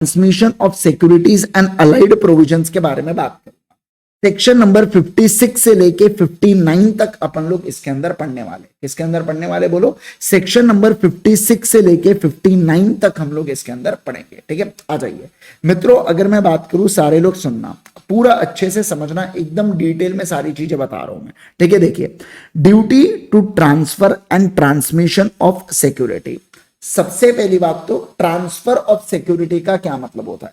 Transmission of securities and allied provisions के बारे में बात करूंगा। सेक्शन नंबर 56 से लेके 59 तक अपन लोग इसके अंदर पढ़ने वाले। किसके अंदर पढ़ने वाले बोलो? सेक्शन नंबर 56 से लेके 59 तक हम लोग इसके अंदर पढ़ेंगे। ठीक है, आ जाइए मित्रों। अगर मैं बात करूं, सारे लोग सुनना, पूरा अच्छे से समझना, एकदम डिटेल में सारी चीजें बता रहा हूं मैं। ठीक है, देखिए, duty to transfer and transmission of security. सबसे पहली बात तो ट्रांसफर ऑफ सिक्योरिटी का क्या मतलब होता है?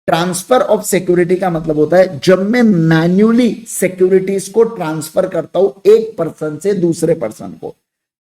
ट्रांसफर ऑफ सिक्योरिटी का मतलब होता है जब मैं मैन्युअली सिक्योरिटीज को ट्रांसफर करता हूं एक पर्सन से दूसरे पर्सन को।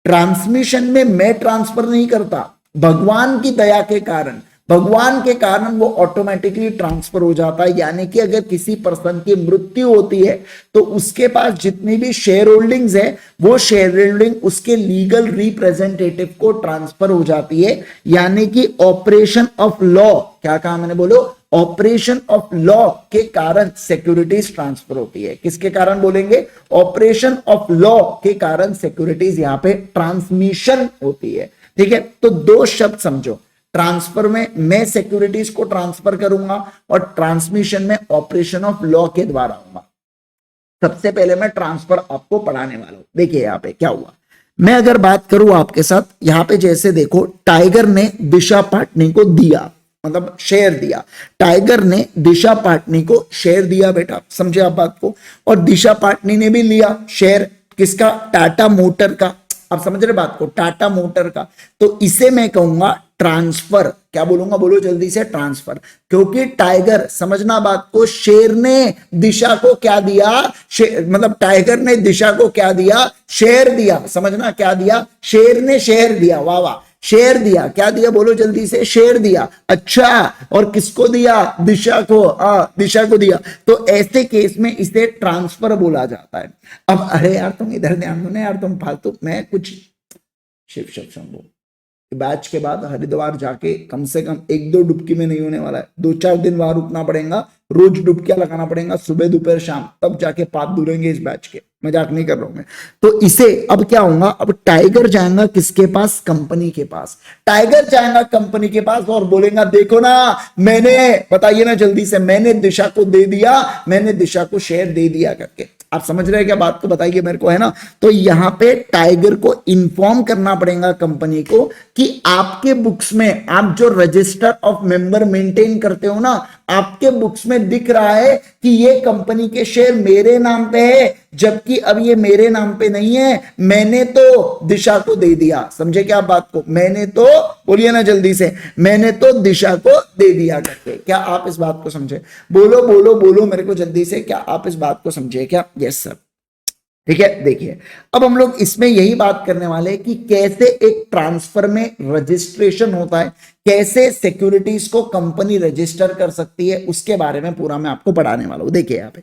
ट्रांसमिशन में मैं ट्रांसफर नहीं करता, भगवान की दया के कारण, भगवान के कारण वो ऑटोमेटिकली ट्रांसफर हो जाता है। यानी कि अगर किसी पर्सन की मृत्यु होती है तो उसके पास जितनी भी शेयर होल्डिंग्स है वो शेयर होल्डिंग उसके लीगल रिप्रेजेंटेटिव को ट्रांसफर हो जाती है। यानी कि ऑपरेशन ऑफ लॉ, क्या कहा मैंने बोलो? ऑपरेशन ऑफ लॉ के कारण सिक्योरिटीज ट्रांसफर होती है। किसके कारण बोलेंगे? ऑपरेशन ऑफ लॉ के कारण सिक्योरिटीज यहां पे ट्रांसमिशन होती है। ठीक है, तो दो शब्द समझो। ट्रांसफर में मैं सिक्योरिटीज को ट्रांसफर करूंगा और ट्रांसमिशन में ऑपरेशन ऑफ लॉ के द्वारा होगा। सबसे पहले मैं ट्रांसफर आपको पढ़ाने वाला हूं। देखिए यहां पे क्या हुआ। मैं अगर बात करूं आपके साथ, यहां पे जैसे देखो, टाइगर ने दिशा पाटनी को दिया, मतलब शेयर दिया। टाइगर ने दिशा पाटनी को शेयर दिया बेटा, समझे आप बात को? और दिशा पाटनी ने भी लिया शेयर, किसका? टाटा मोटर का। आप समझ रहे बात को? टाटा मोटर का। तो इसे मैं कहूंगा ट्रांसफर। क्या बोलूंगा? बोलो जल्दी से, ट्रांसफर। क्योंकि टाइगर, समझना बात को, शेर ने दिशा को क्या दिया? मतलब टाइगर ने दिशा को क्या दिया? शेर दिया। समझना, क्या दिया? शेर ने शेर दिया। वाह वाह, शेर दिया। क्या दिया? बोलो जल्दी से, शेर दिया। अच्छा, और किसको दिया? दिशा को। दिशा को दिया। तो ऐसे केस में इसे ट्रांसफर बोला जाता है। अब अरे यार तुम इधर ध्यान दो ना यार, तुम फालतू, मैं कुछ शिव शब्द शंभो। बैच के बाद हरिद्वार जाके कम से कम 1-2 डुबकी में नहीं होने वाला है। 2-4 दिन वहां रुकना पड़ेगा, रोज डुबकियां लगाना पड़ेगा, सुबह दोपहर शाम, तब जाके पाप दूरेंगे इस बैच के। मजाक नहीं कर रहा हूं मैं। तो इसे अब क्या होगा? अब टाइगर जाएगा किसके पास? कंपनी के पास। टाइगर जाएगा कंपनी के पास और बोलेगा, देखो ना, मैंने, बताइए ना जल्दी से, मैंने दिशा को दे दिया, मैंने दिशा को शेयर दे दिया करके। आप समझ रहे हैं क्या बात को? बताइए मेरे को, है ना? तो यहां पे टाइगर को इन्फॉर्म करना पड़ेगा कंपनी को कि आपके बुक्स में, आप जो रजिस्टर ऑफ मेंबर मेंटेन करते हो ना, आपके बुक्स में दिख रहा है कि ये कंपनी के शेयर मेरे नाम पे है, जबकि अब ये मेरे नाम पे नहीं है। मैंने तो दिशा को दे दिया। समझे क्या बात को? मैंने तो, बोलिए ना जल्दी से, मैंने तो दिशा को दे दिया करके। क्या आप इस बात को समझे? बोलो बोलो बोलो मेरे को जल्दी से, क्या आप इस बात को समझे क्या? Yes sir. ठीक है, देखिए अब हम लोग इसमें यही बात करने वाले हैं कि कैसे एक ट्रांसफर में रजिस्ट्रेशन होता है, कैसे सिक्योरिटीज को कंपनी रजिस्टर कर सकती है, उसके बारे में पूरा मैं आपको पढ़ाने वाला हूं। देखिए यहां पे,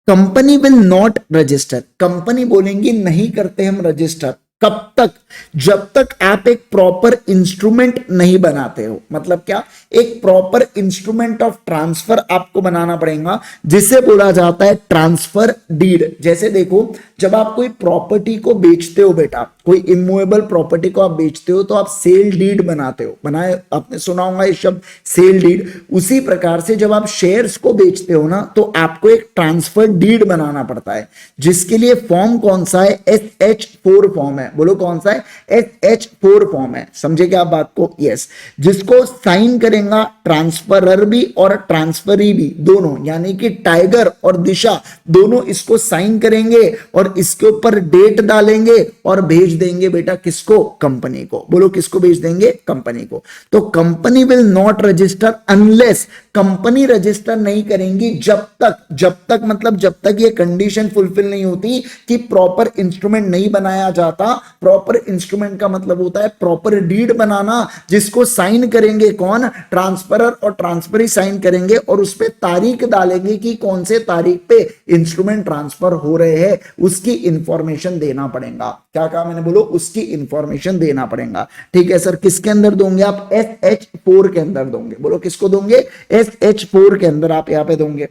company will not register. Company बोलेंगी नहीं करते हम रजिस्टर। कब तक? जब तक आप एक प्रॉपर इंस्ट्रूमेंट नहीं बनाते हो। मतलब क्या? एक प्रॉपर इंस्ट्रूमेंट ऑफ ट्रांसफर आपको बनाना पड़ेगा, जिसे बोला जाता है ट्रांसफर डीड। जैसे देखो, जब आप कोई प्रॉपर्टी को बेचते हो बेटा, कोई इमूवेबल प्रॉपर्टी को आप बेचते हो, तो आप सेल डीड बनाते हो। बनाए, आपने सुना होगा ये शब्द, सेल डीड। उसी प्रकार से जब आप शेयर्स को बेचते हो ना, तो आपको एक ट्रांसफर डीड बनाना पड़ता है, जिसके लिए फॉर्म कौन सा है? SH4 फॉर्म है। बोलो कौन सा है? SH4 फॉर्म है। समझे क्या आप बात को? यस। जिसको साइन करेगा ट्रांसफरर भी और ट्रांसफरी भी, दोनों, यानी कि टाइगर और दिशा दोनों इसको साइन करेंगे और इसके ऊपर डेट डालेंगे और भेज देंगे बेटा किसको? कंपनी को। बोलो किसको भेज देंगे? कंपनी को। तो company will not register unless, company register नहीं करेंगी जब तक मतलब जब तक ये कंडीशन फुलफिल नहीं होती कि प्रॉपर इंस्ट्रूमेंट नहीं बनाया जाता। प्रॉपर इंस्ट्रूमेंट का मतलब होता है प्रॉपर डीड बनाना, जिसको साइन करेंगे कौन? ट्रांसफरर और ट्रांसफरी साइन करेंगे और उस पर तारीख डालेंगे कि कौन से तारीख पे इंस्ट्रूमेंट ट्रांसफर हो रहे हैं, उसकी इंफॉर्मेशन देना पड़ेगा। क्या कहा मैंने? बोलो उसकी इंफॉर्मेशन देना पड़ेगा। ठीक है सर, किसके अंदर दोगे आप? SH4 के अंदर दोगे। बोलो किसको दोगे? SH4 के अंदर आप यहां पे दोगे।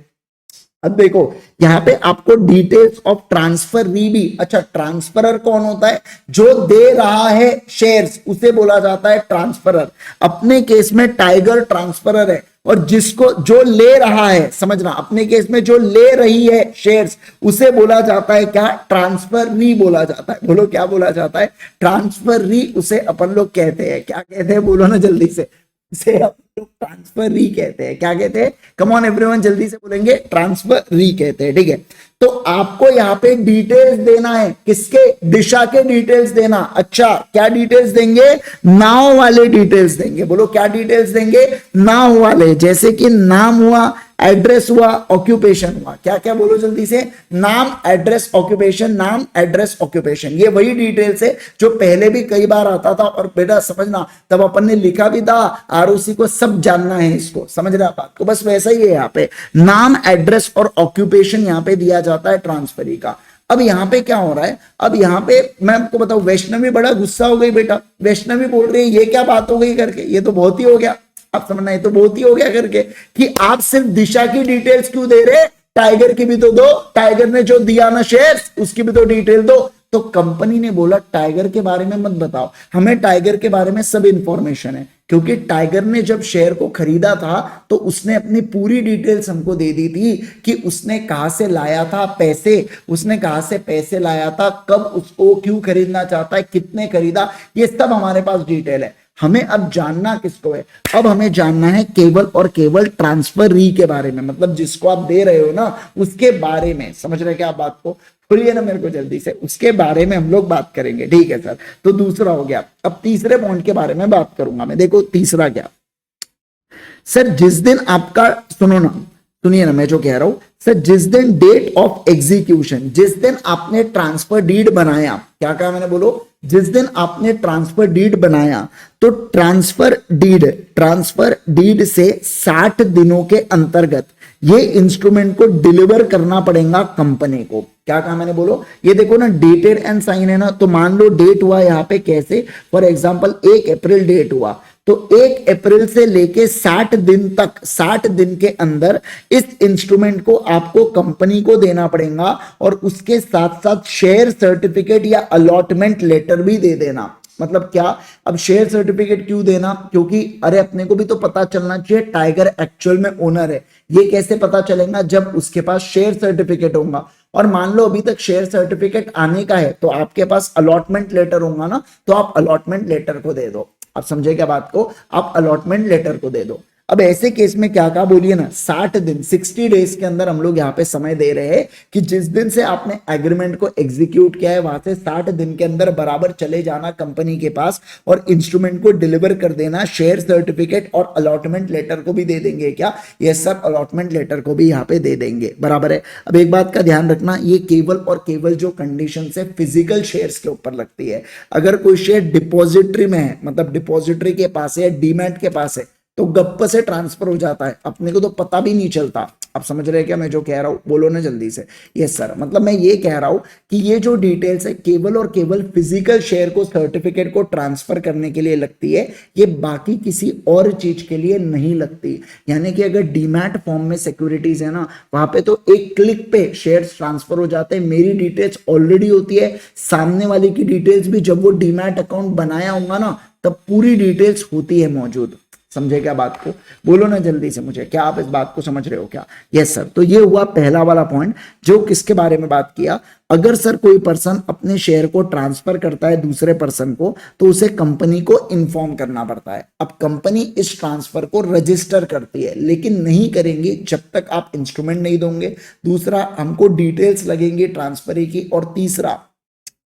अब देखो यहाँ पे आपको डिटेल्स ऑफ ट्रांसफर भी, अच्छा ट्रांसफरर कौन होता है? जो दे रहा है शेयर्स उसे बोला जाता है ट्रांसफरर। अपने केस में टाइगर ट्रांसफरर है, और जिसको जो ले रहा है, समझना, अपने केस में जो ले रही है शेयर्स उसे बोला जाता है क्या? ट्रांसफरी बोला जाता है। बोलो क्या बोला जाता है? ट्रांसफरी उसे अपन लोग कहते हैं। क्या कहते हैं? बोलो ना जल्दी से। इसे अपन लोग ट्रांसफरी कहते हैं। क्या कहते हैं? कम ऑन एवरीवन, जल्दी से बोलेंगे। ट्रांसफरी कहते हैं, ठीक है। तो आपको यहाँ पे डिटेल्स देना है, किसके? दिशा के डिटेल्स देना। अच्छा क्या डिटेल्स देंगे? नाव वाले डिटेल्स देंगे। बोलो क्या डिटेल्स देंगे? नाव वाले, जैसे कि नाम हुआ, एड्रेस हुआ, ऑक्यूपेशन हुआ। क्या क्या बोलो जल्दी से? नाम, एड्रेस, ऑक्यूपेशन। नाम, एड्रेस, ऑक्यूपेशन, ये वही डिटेल्स है जो पहले भी कई बार आता था। और बेटा समझना, तब अपन ने लिखा भी था, आरओसी को सब जानना है इसको, समझ रहे बात को? बस वैसा ही है यहाँ पे, नाम, एड्रेस और ऑक्यूपेशन यहाँ पे दिया जाता है ट्रांसफरी का। अब यहाँ पे क्या हो रहा है? अब यहाँ पे मैं आपको बताऊं, वैष्णवी बड़ा गुस्सा हो गई बेटा। वैष्णवी बोल रही है ये क्या बात हो गई करके, ये तो बहुत ही हो गया। आप समझना, ये तो बहुत ही हो गया करके, कि आप सिर्फ दिशा की डिटेल्स क्यों दे रहे? टाइगर की भी तो दो। टाइगर ने जो दिया ना शेयर्स, उसकी भी तो डिटेल दो। तो कंपनी ने बोला टाइगर के बारे में मत बताओ, हमें टाइगर के बारे में सब इंफॉर्मेशन है। क्योंकि टाइगर ने जब शेयर को खरीदा था तो उसने अपनी पूरी डिटेल्स हमको दे दी थी, कि उसने कहां से लाया था पैसे, उसने कहां से पैसे लाया था, कब उसको क्यों खरीदना चाहता है, कितने खरीदा, ये सब हमारे पास डिटेल है। हमें अब जानना किसको है? अब हमें जानना है केवल और केवल ट्रांसफरी के बारे में, मतलब जिसको आप दे रहे हो ना उसके बारे में। समझ रहे क्या आप बात को? बोलिए ना मेरे को जल्दी से, उसके बारे में हम लोग बात करेंगे, ठीक है सर। तो दूसरा हो गया। अब तीसरे पॉइंट के बारे में बात करूंगा मैं। देखो तीसरा क्या सर, जिस दिन आपका, सुनो ना, सुनिए ना मैं जो कह रहा हूं सर, जिस दिन डेट ऑफ एग्जीक्यूशन, जिस दिन आपने ट्रांसफर डीड बनाया, क्या कहा मैंने? बोलो, जिस दिन आपने ट्रांसफर डीड बनाया, तो ट्रांसफर डीड से 60 दिनों के अंतर्गत ये इंस्ट्रूमेंट को डिलीवर करना पड़ेगा कंपनी को। क्या कहा मैंने? बोलो, ये देखो ना, डेटेड एंड साइन है ना, तो मान लो डेट हुआ यहाँ पे कैसे, फॉर एग्जांपल 1 अप्रैल डेट हुआ, तो 1 अप्रैल से लेके 60 दिन तक, 60 दिन के अंदर इस इंस्ट्रूमेंट को आपको कंपनी को देना पड़ेगा, और उसके साथ साथ शेयर सर्टिफिकेट या अलॉटमेंट लेटर भी दे देना। मतलब क्या? अब शेयर सर्टिफिकेट क्यों देना? क्योंकि अरे अपने को भी तो पता चलना चाहिए टाइगर एक्चुअल में ओनर है। ये कैसे पता चलेगा? जब उसके पास शेयर सर्टिफिकेट होगा। और मान लो अभी तक शेयर सर्टिफिकेट आने का है, तो आपके पास अलॉटमेंट लेटर होगा ना, तो आप अलॉटमेंट लेटर को दे दो। आप समझे क्या बात को? आप अलॉटमेंट लेटर को दे दो। अब ऐसे केस में क्या कहा? बोलिए ना, 60 दिन, 60 डेज के अंदर हम लोग यहाँ पे समय दे रहे हैं कि जिस दिन से आपने एग्रीमेंट को एग्जीक्यूट किया है वहां से 60 दिन के अंदर बराबर चले जाना कंपनी के पास, और इंस्ट्रूमेंट को डिलीवर कर देना। शेयर सर्टिफिकेट और अलॉटमेंट लेटर को भी दे देंगे क्या? ये सब अलॉटमेंट लेटर को भी यहाँ पे दे देंगे, बराबर है। अब एक बात का ध्यान रखना, ये केवल और केवल जो कंडीशन है फिजिकल शेयर्स के ऊपर लगती है। अगर कोई शेयर डिपॉजिटरी में है, मतलब डिपॉजिटरी के पास है, डीमैट के पास है, तो गप्प से ट्रांसफर हो जाता है, अपने को तो पता भी नहीं चलता। आप समझ रहे हैं क्या मैं जो कह रहा हूं? बोलो ना जल्दी से। यस सर, मतलब मैं ये कह रहा हूं कि ये जो डिटेल्स है केवल और केवल फिजिकल शेयर को, सर्टिफिकेट को ट्रांसफर करने के लिए लगती है, ये बाकी किसी और चीज के लिए नहीं लगती। यानी कि अगर डीमैट फॉर्म में सिक्योरिटीज है ना, वहां पे तो एक क्लिक पे शेयर्स ट्रांसफर हो जाते हैं। मेरी डिटेल्स ऑलरेडी होती है, सामने वाले की डिटेल्स भी, जब वो डीमैट अकाउंट बनाया होगा ना तब पूरी डिटेल्स होती है मौजूद। समझे क्या बात को? बोलो ना जल्दी से मुझे, क्या आप इस बात को समझ रहे हो क्या? Yes sir. तो ये हुआ पहला वाला पॉइंट, जो किसके बारे में बात किया? अगर सर कोई पर्सन अपने शेयर को ट्रांसफर करता है दूसरे पर्सन को, तो उसे कंपनी को इन्फॉर्म करना पड़ता है। अब कंपनी इस ट्रांसफर को रजिस्टर करती है, लेकिन नहीं करेंगी जब तक आप इंस्ट्रूमेंट नहीं दोगे। दूसरा, हमको डिटेल्स लगेंगी ट्रांसफर की। और तीसरा,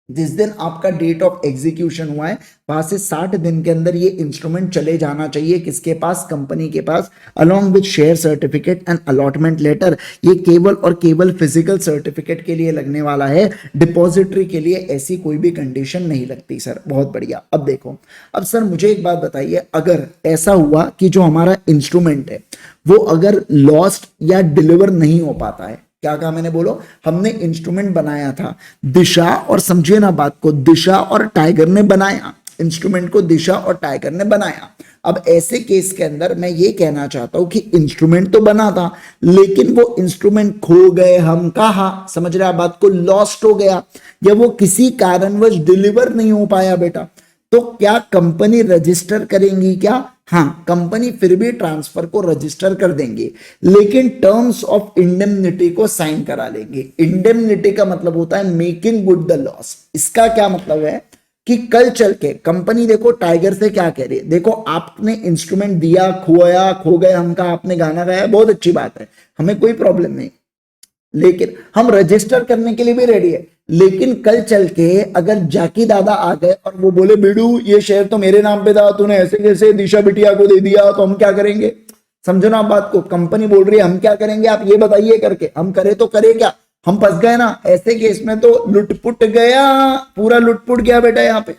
जिस दिन आपका डेट ऑफ एग्जीक्यूशन हुआ है वहां से 60 दिन के अंदर ये इंस्ट्रूमेंट चले जाना चाहिए किसके पास? कंपनी के पास, along with share certificate and allotment letter. ये केवल और केवल फिजिकल सर्टिफिकेट के लिए लगने वाला है, डिपॉजिटरी के लिए ऐसी कोई भी कंडीशन नहीं लगती सर। बहुत बढ़िया। अब देखो, अब सर मुझे एक बात बताइए, अगर ऐसा हुआ कि जो हमारा इंस्ट्रूमेंट है वो अगर लॉस्ट या डिलीवर नहीं हो पाता है, क्या कहा मैंने? बोलो, हमने इंस्ट्रूमेंट बनाया था, दिशा, और समझिए ना बात को, दिशा और टाइगर ने बनाया इंस्ट्रूमेंट को, दिशा और टाइगर ने बनाया। अब ऐसे केस के अंदर मैं ये कहना चाहता हूं कि इंस्ट्रूमेंट तो बना था, लेकिन वो इंस्ट्रूमेंट खो गए, हम कहा, समझ रहे आप बात को, लॉस्ट हो गया, या वो किसी कारणवश डिलीवर नहीं हो पाया बेटा, तो क्या कंपनी रजिस्टर करेंगी क्या? हाँ, कंपनी फिर भी ट्रांसफर को रजिस्टर कर देंगी, लेकिन टर्म्स ऑफ इंडेमनिटी को साइन करा लेंगे। इंडेमनिटी का मतलब होता है मेकिंग गुड द लॉस। इसका क्या मतलब है कि कल चल के कंपनी, देखो टाइगर से क्या कह रही है, देखो आपने इंस्ट्रूमेंट दिया, खोया, खो गए, हमका आपने गाना गाया, बहुत अच्छी बात है, हमें कोई प्रॉब्लम नहीं, लेकिन हम रजिस्टर करने के लिए भी रेडी है। लेकिन कल चल के अगर जाकी दादा आ गए और वो बोले बीड़ू ये शेयर तो मेरे नाम पे था, तूने ऐसे कैसे दिशा बिटिया को दे दिया, तो हम क्या करेंगे? समझो ना आप बात को, कंपनी बोल रही है हम क्या करेंगे, आप ये बताइए करके, हम करे तो करे क्या, हम फंस गए ना। ऐसे केस में तो लुटपुट गया, पूरा लुटपुट गया बेटा यहाँ पे।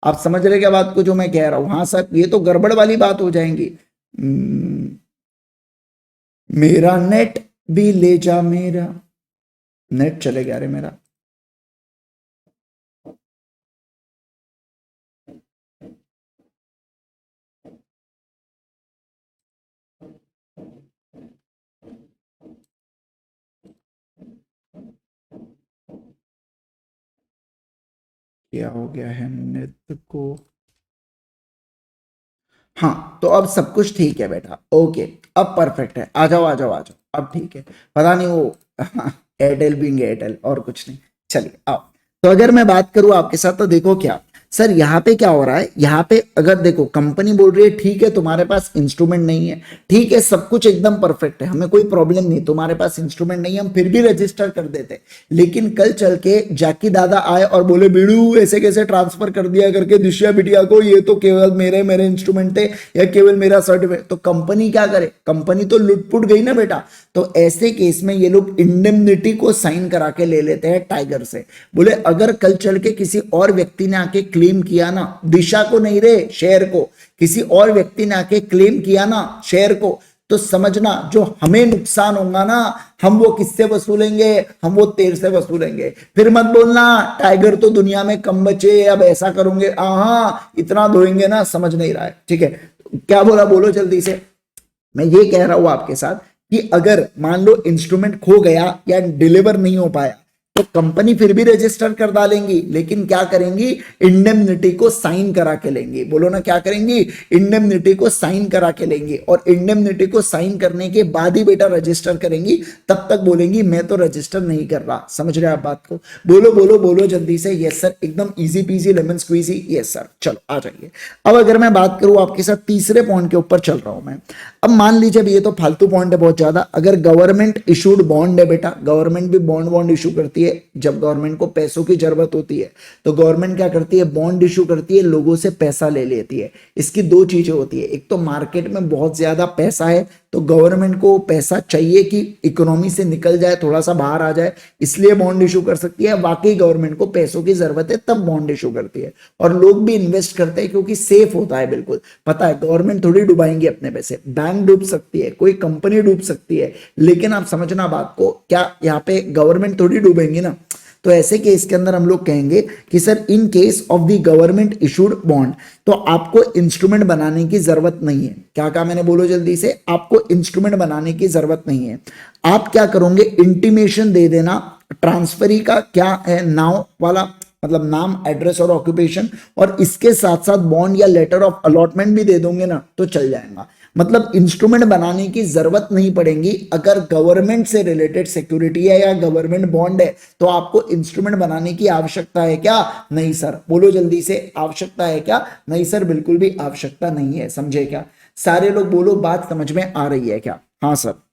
आप समझ रहे क्या बात को जो मैं कह रहा हूं? हाँ सर, ये तो गड़बड़ वाली बात हो जाएंगी। मेरा नेट भी ले जा, मेरा नेट चले गया रे मेरा। क्या हो गया है नेट को? हाँ, तो अब सब कुछ ठीक है बेटा, ओके, अब परफेक्ट है, आ जाओ आ जाओ आ जाओ, अब ठीक है। पता नहीं वो एयरटेल बिंग एयरटेल, और कुछ नहीं। चलिए आओ, तो अगर मैं बात करूं आपके साथ, तो देखो क्या सर यहाँ पे क्या हो रहा है, यहाँ पे अगर देखो कंपनी बोल रही है ठीक है तुम्हारे पास इंस्ट्रूमेंट नहीं है, ठीक है सब कुछ एकदम परफेक्ट है, हमें कोई प्रॉब्लम नहीं, तुम्हारे पास इंस्ट्रूमेंट नहीं है, हम फिर भी रजिस्टर कर देते। लेकिन कल चल के जाकी दादा आए और बोले बीड़ू ऐसे कैसे ट्रांसफर कर दिया करके दिशा बिटिया को, ये तो केवल मेरे मेरे इंस्ट्रूमेंट थे या केवल मेरा सर्टिफिकेट, तो कंपनी क्या करे? कंपनी तो लुटपुट गई ना बेटा। तो ऐसे केस में ये लोग इंडेमनिटी को साइन करा के ले लेते हैं टाइगर से। बोले अगर कल चल के किसी और व्यक्ति ने आके क्लेम किया ना, दिशा को नहीं रे, शेयर को, किसी और व्यक्ति ने आके क्लेम किया ना शेयर को, तो समझना जो हमें नुकसान होगा ना, हम वो किससे वसूलेंगे? हम वो तेल से वसूलेंगे। फिर मत बोलना टाइगर तो दुनिया में कम बचे, अब ऐसा करोगे, हाँ इतना धोएंगे ना, समझ नहीं रहा है, ठीक है? क्या बोला, बोलो जल्दी से। मैं ये कह रहा हूं आपके साथ कि अगर मान लो इंस्ट्रूमेंट खो गया या डिलीवर नहीं हो पाया, तो कंपनी फिर भी रजिस्टर कर डालेंगी, लेकिन क्या करेंगी? इंडेमनिटी को साइन करा के लेंगी। बोलो ना क्या करेंगी? इंडेमनिटी को साइन करा के लेंगी, और इंडेमनिटी को साइन करने के बाद ही बेटा रजिस्टर करेंगी, तब तक बोलेंगी मैं तो रजिस्टर नहीं कर रहा। समझ रहे आप बात को? बोलो बोलो बोलो जल्दी से। यस सर, एकदम easy peasy lemon squeezy. Yes sir, चलो आ जाइए। अब अगर मैं बात करूं आपके साथ तीसरे पॉइंट के ऊपर चल रहा हूं मैं। अब मान लीजिए ये तो फालतू पॉइंट है बहुत ज्यादा, अगर गवर्नमेंट इशूड बॉन्ड है बेटा, गवर्नमेंट भी बॉन्ड इशू करती है, जब गवर्नमेंट को पैसों की जरूरत होती है तो गवर्नमेंट क्या करती है? बॉन्ड इशू करती है, लोगों से पैसा ले लेती है। इसकी दो चीजें होती है, एक तो मार्केट में बहुत ज्यादा पैसा है तो गवर्नमेंट को पैसा चाहिए कि इकोनॉमी से निकल जाए, थोड़ा सा बाहर आ जाए, इसलिए बॉन्ड इशू कर सकती है। वाकई गवर्नमेंट को पैसों की जरूरत है तब बॉन्ड इशू करती है, और लोग भी इन्वेस्ट करते हैं क्योंकि सेफ होता है। बिल्कुल पता है गवर्नमेंट थोड़ी डुबाएंगे अपने पैसे, बैंक डूब सकती है, कोई कंपनी डूब सकती है, लेकिन आप समझना बात को, क्या यहाँ पे गवर्नमेंट थोड़ी डूबेंगी ना। तो ऐसे केस के अंदर हम लोग कहेंगे कि sir in case of the government issued bond, तो आपको इंस्ट्रूमेंट बनाने की जरूरत नहीं है। क्या कहा मैंने? बोलो जल्दी से। आपको इंस्ट्रूमेंट बनाने की जरूरत नहीं है। आप क्या करोगे? इंटीमेशन दे देना। ट्रांसफरी का क्या है? नाउ वाला मतलब नाम, एड्रेस और ऑक्यूपेशन, और इसके साथ साथ बॉन्ड या लेटर ऑफ अलॉटमेंट भी दे दोगे ना तो चल जाएगा। मतलब इंस्ट्रूमेंट बनाने की जरूरत नहीं पड़ेगी। अगर गवर्नमेंट से रिलेटेड सिक्योरिटी है या गवर्नमेंट बॉन्ड है तो आपको इंस्ट्रूमेंट बनाने की आवश्यकता है क्या? नहीं सर। बोलो जल्दी से, आवश्यकता है क्या? नहीं सर, बिल्कुल भी आवश्यकता नहीं है। समझे क्या? सारे लोग बोलो, बात समझ में आ रही है क्या? हाँ सर।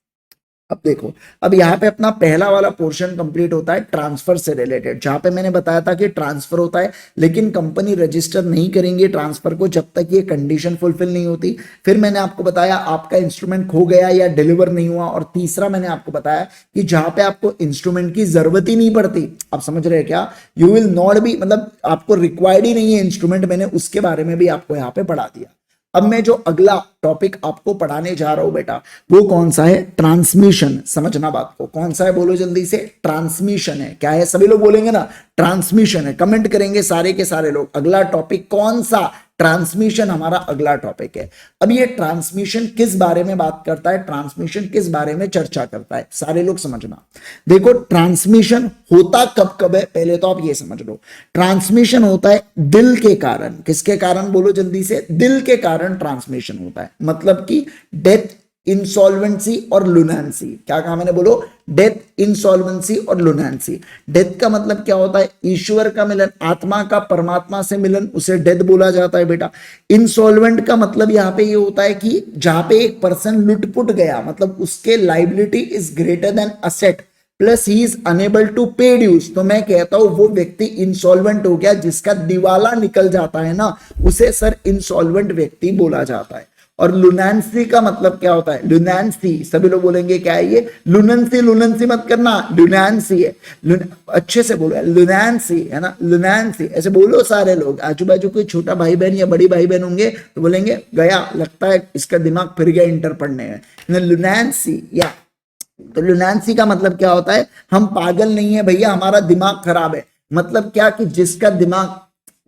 अब देखो, अब यहाँ पे अपना पहला वाला पोर्शन कंप्लीट होता है ट्रांसफर से रिलेटेड, जहां पे मैंने बताया था कि ट्रांसफर होता है लेकिन कंपनी रजिस्टर नहीं करेंगे ट्रांसफर को जब तक ये कंडीशन फुलफिल नहीं होती। फिर मैंने आपको बताया आपका इंस्ट्रूमेंट खो गया या डिलीवर नहीं हुआ, और तीसरा मैंने आपको बताया कि जहां पे आपको इंस्ट्रूमेंट की जरूरत ही नहीं पड़ती। आप समझ रहे हैं क्या? यू विल नॉट बी, मतलब आपको रिक्वायर्ड ही नहीं है इंस्ट्रूमेंट, मैंने उसके बारे में भी आपको यहाँ पे पढ़ा दिया। अब मैं जो अगला टॉपिक आपको पढ़ाने जा रहा हूं बेटा वो कौन सा है, ट्रांसमिशन। समझना बात को, कौन सा है बोलो जल्दी से, ट्रांसमिशन है। क्या है, सभी लोग बोलेंगे ना ट्रांसमिशन है, कमेंट करेंगे सारे के सारे लोग। अगला टॉपिक कौन सा, ट्रांसमिशन हमारा अगला टॉपिक है। अब ये ट्रांसमिशन किस बारे में बात करता है, ट्रांसमिशन किस बारे में चर्चा करता है, सारे लोग समझना। देखो ट्रांसमिशन होता कब कब है, पहले तो आप ये समझ लो। ट्रांसमिशन होता है दिल के कारण। किसके कारण बोलो जल्दी से, दिल के कारण ट्रांसमिशन होता है। मतलब कि डेथ, इंसॉल्वेंसी और लुनेंसी। क्या कहा मैंने, बोलो डेथ, इंसॉल्वेंसी और लुनेंसी। डेथ का मतलब क्या होता है, ईश्वर का मिलन, आत्मा का परमात्मा से मिलन, उसे डेथ बोला जाता है बेटा। इंसॉल्वेंट का मतलब यहां पे ये होता है कि जहां पे एक पर्सन लुटपुट गया, मतलब उसके liability is greater than asset plus he is unable to pay dues, तो मैं कहता हूं वो व्यक्ति इंसॉल्वेंट हो गया। जिसका दिवाला निकल जाता है ना, उसे सर इंसॉल्वेंट व्यक्ति बोला जाता है। और लुनेंसी का मतलब क्या होता है, लुनेंसी, सभी लोग बोलेंगे क्या है ये, लुनेंसी, लुनेंसी मत करना, लुनेंसी है, अच्छे से बोलो, लुनेंसी है ना, लुनेंसी ऐसे बोलो सारे लोग। आजू बाजू कोई छोटा भाई बहन या बड़ी भाई बहन होंगे तो बोलेंगे गया, लगता है इसका दिमाग फिर गया इंटर पढ़ने में, लुनेंसी। या तो लुनेंसी का मतलब क्या होता है, हम पागल नहीं है भैया, हमारा दिमाग खराब है। मतलब क्या कि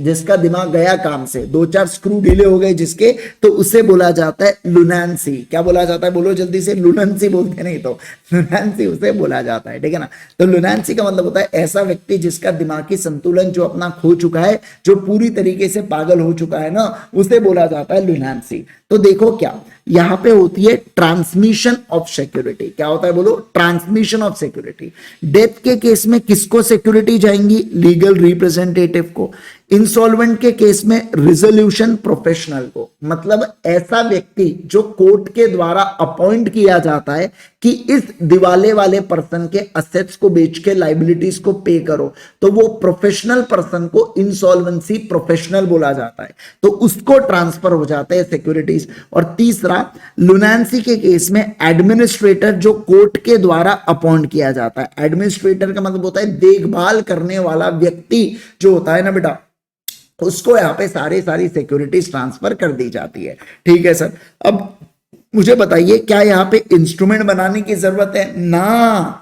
जिसका दिमाग गया काम से, 2-4 स्क्रू ढीले हो गए जिसके, तो उसे बोला जाता है लुनेंसी। क्या बोला जाता है बोलो जल्दी से, लुनेंसी बोलते नहीं तो लुनेंसी उसे बोला जाता है, ठीक है ना। तो लुनेंसी का मतलब होता है ऐसा व्यक्ति जिसका दिमागी संतुलन जो अपना खो चुका है, जो पूरी तरीके से पागल हो चुका है ना, उसे बोला जाता है लुनेंसी। तो देखो क्या यहां पे होती है ट्रांसमिशन ऑफ सिक्योरिटी। क्या होता है बोलो, ट्रांसमिशन ऑफ सिक्योरिटी। डेथ के केस में किसको सिक्योरिटी जाएंगी, लीगल रिप्रेजेंटेटिव को। इंसॉल्वेंट के केस में रिजोल्यूशन प्रोफेशनल को। मतलब ऐसा व्यक्ति जो कोर्ट के द्वारा अपॉइंट किया जाता है कि इस दिवाले वाले पर्सन के असेट्स को बेच के लाइबिलिटीज को पे करो, तो वो प्रोफेशनल पर्सन को इंसॉल्वेंसी प्रोफेशनल बोला जाता है, तो उसको ट्रांसफर हो जाते हैं सिक्योरिटीज। और तीसरा, लुनेंसी के केस में एडमिनिस्ट्रेटर जो कोर्ट के द्वारा अपॉइंट किया जाता है। एडमिनिस्ट्रेटर का मतलब होता है देखभाल करने वाला व्यक्ति जो होता है ना बेटा, उसको यहां पे सारी सिक्योरिटीज ट्रांसफर कर दी जाती है, ठीक है सर। अब मुझे बताइए क्या यहां पे इंस्ट्रूमेंट बनाने की जरूरत है ना,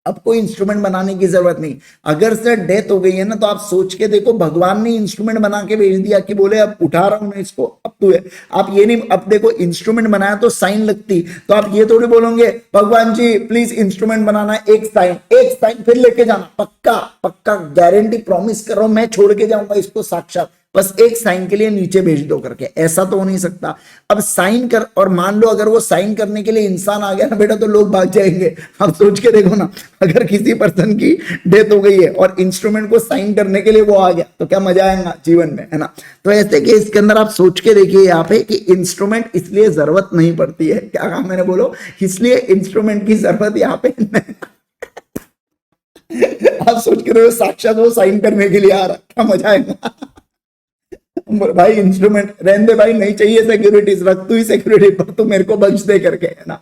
अब कोई इंस्ट्रूमेंट बनाने की जरूरत नहीं। अगर सर डेथ हो गई है ना, तो आप सोच के देखो, भगवान ने इंस्ट्रूमेंट बना के भेज दिया कि बोले अब उठा रहा हूं ना इसको, अब तू है। आप ये नहीं, अब देखो इंस्ट्रूमेंट बनाया तो साइन लगती, तो आप ये थोड़ी बोलोगे भगवान जी प्लीज इंस्ट्रूमेंट बनाना, एक साइन फिर लेके जाना, पक्का पक्का गारंटी प्रॉमिस कर रहा हूं, मैं छोड़ के जाऊंगा इसको साक्षात, बस एक साइन के लिए नीचे भेज दो करके। ऐसा तो हो नहीं सकता। अब साइन कर, और मान लो अगर वो साइन करने के लिए इंसान आ गया ना बेटा, तो लोग भाग जाएंगे। आप सोच के देखो ना, अगर किसी पर्सन की डेथ हो गई है और इंस्ट्रूमेंट को साइन करने के लिए वो आ गया, तो क्या मजा आएगा जीवन में, है ना। तो ऐसे केस के अंदर आप सोच के देखिए यहाँ पे कि इंस्ट्रूमेंट इसलिए जरूरत नहीं पड़ती है। क्या कहा मैंने, बोलो, इसलिए इंस्ट्रूमेंट की जरूरत यहाँ पे नहीं। आप सोच के रहे हो साक्षात वो साइन करने के लिए आ रहा, क्या मजा आएगा भाई। इंस्ट्रूमेंट रहने दे भाई, नहीं चाहिए सिक्योरिटीज, रख तू ही सिक्योरिटी पर, तू मेरे को बख्श दे करके, है ना।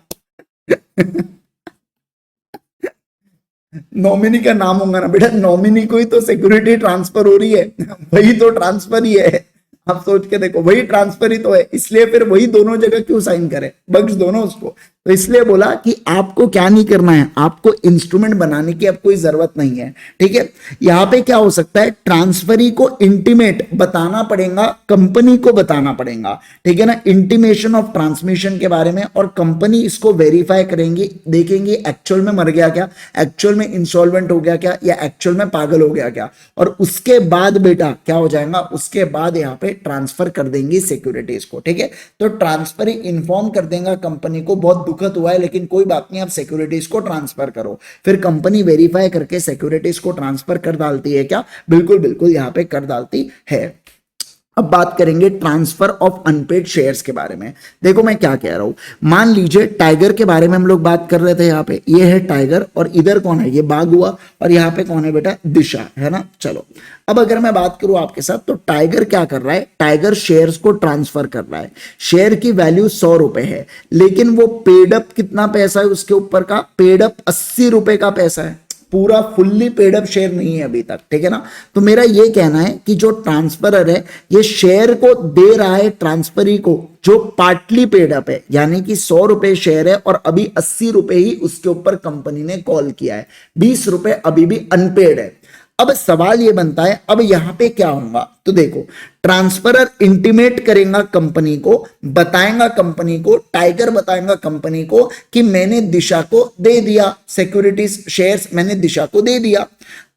नॉमिनी का नाम होगा ना बेटा, नॉमिनी को ही तो सिक्योरिटी ट्रांसफर हो रही है, वही तो ट्रांसफर ही है। आप सोच के देखो, वही ट्रांसफर ही तो है, इसलिए फिर वही दोनों जगह क्यों साइन करे, बख्श दोनों उसको। तो इसलिए बोला कि आपको क्या नहीं करना है, आपको इंस्ट्रूमेंट बनाने की अब कोई जरूरत नहीं है, ठीक है। यहां पे क्या हो सकता है, ट्रांसफरी को इंटीमेट बताना पड़ेगा, कंपनी को बताना पड़ेगा, ठीक है ना, इंटीमेशन ऑफ ट्रांसमिशन के बारे में। और कंपनी इसको वेरीफाई करेंगी, देखेंगे एक्चुअल में मर गया क्या, एक्चुअल में इंसॉल्वेंट हो गया क्या, या एक्चुअल में पागल हो गया क्या। और उसके बाद बेटा क्या हो जाएगा, उसके बाद यहाँ पे ट्रांसफर कर देंगी सिक्योरिटीज को, ठीक है। तो ट्रांसफर ही इन्फॉर्म कर देगा कंपनी को, बहुत दुखद हुआ है लेकिन कोई बात नहीं, आप सिक्योरिटीज को ट्रांसफर करो। फिर कंपनी वेरीफाई करके सिक्योरिटीज को ट्रांसफर कर डालती है क्या, बिल्कुल बिल्कुल यहाँ पे कर डालती है। अब बात करेंगे ट्रांसफर ऑफ अनपेड शेयर्स के बारे में। देखो मैं क्या कह रहा हूं, मान लीजिए टाइगर के बारे में हम लोग बात कर रहे थे। यहाँ पे ये है टाइगर और इधर कौन है, ये बाघ हुआ, और यहाँ पे कौन है बेटा, दिशा, है ना। चलो अब अगर मैं बात करूं आपके साथ, तो टाइगर क्या कर रहा है, टाइगर शेयर्स को ट्रांसफर कर रहा है। शेयर की वैल्यू 100 रुपए है, लेकिन वो पेड अप कितना पैसा है उसके ऊपर का, पेड अप 80 रुपए का पैसा है। पूरा फुल्ली पेड अप शेयर नहीं है अभी तक, ठीक है ना। तो मेरा ये कहना है कि जो ट्रांसफरर है ये शेयर को दे रहा है ट्रांसफरी को जो पार्टली पेड अप है, यानी कि 100 रुपए शेयर है और अभी 80 रुपए ही उसके ऊपर कंपनी ने कॉल किया है, 20 रुपए अभी भी अनपेड है। अब सवाल ये बनता है अब यहां पे क्या होगा, तो देखो ट्रांसफरर इंटीमेट करेगा कंपनी को, बताएगा कंपनी को, टाइगर बताएगा कंपनी को कि मैंने दिशा को दे दिया सिक्योरिटीज शेयर्स, मैंने दिशा को दे दिया।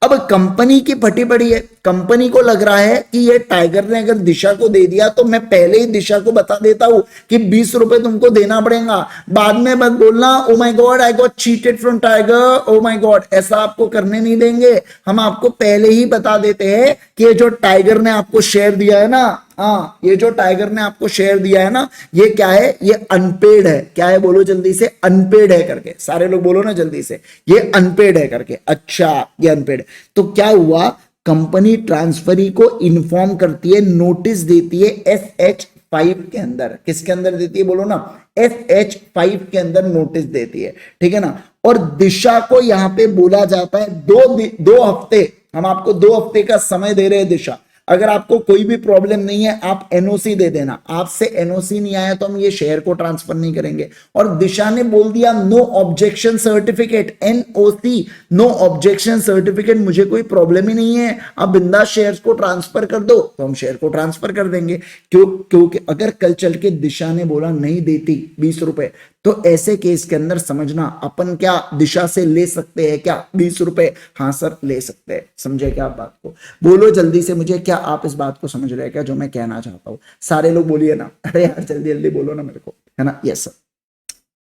अब कंपनी की फटी पड़ी है, कंपनी को लग रहा है कि ये टाइगर ने अगर दिशा को दे दिया तो मैं पहले ही दिशा को बता देता हूं कि 20 रुपए तुमको देना पड़ेगा, बाद में मत बोलना oh my God I got cheated from tiger, oh my God, ऐसा आपको करने नहीं देंगे। हम आपको पहले ही बता देते हैं कि ये जो टाइगर ने आपको शेयर दिया है ना, हाँ ये जो टाइगर ने आपको शेयर दिया है ना, ये क्या है, ये अनपेड है। क्या है बोलो जल्दी से, अनपेड है करके, सारे लोग बोलो ना जल्दी से, ये अनपेड है करके। अच्छा ये अनपेड, तो क्या हुआ, कंपनी ट्रांसफरी को इन्फॉर्म करती है, नोटिस देती है SH5 के अंदर, किसके अंदर देती है बोलो ना, SH5 के अंदर नोटिस देती है, ठीक है ना। और दिशा को यहां पे बोला जाता है 2 हफ्ते, हम आपको 2 हफ्ते का समय दे रहे हैं दिशा, अगर आपको कोई भी प्रॉब्लम नहीं है आप एनओसी दे देना, आपसे एनओसी नहीं आया तो हम ये शेयर को ट्रांसफर नहीं करेंगे। और दिशा ने बोल दिया no objection certificate, NOC, no objection certificate, मुझे कोई प्रॉब्लम ही नहीं है, आप बिंदास शेयर्स को ट्रांसफर कर दो, तो हम शेयर को ट्रांसफर कर देंगे। क्योंकि अगर कल चल के दिशा ने बोला नहीं देती 20 रुपए, तो ऐसे केस के अंदर समझना अपन क्या दिशा से ले सकते हैं क्या 20 रुपए, हाँ सर ले सकते हैं। समझे क्या आप बात को, बोलो जल्दी से मुझे, क्या आप इस बात को समझ रहे हैं क्या जो मैं कहना चाहता हूं, सारे लोग बोलिए ना, अरे यार जल्दी जल्दी बोलो ना मेरे को, है ना। यस सर,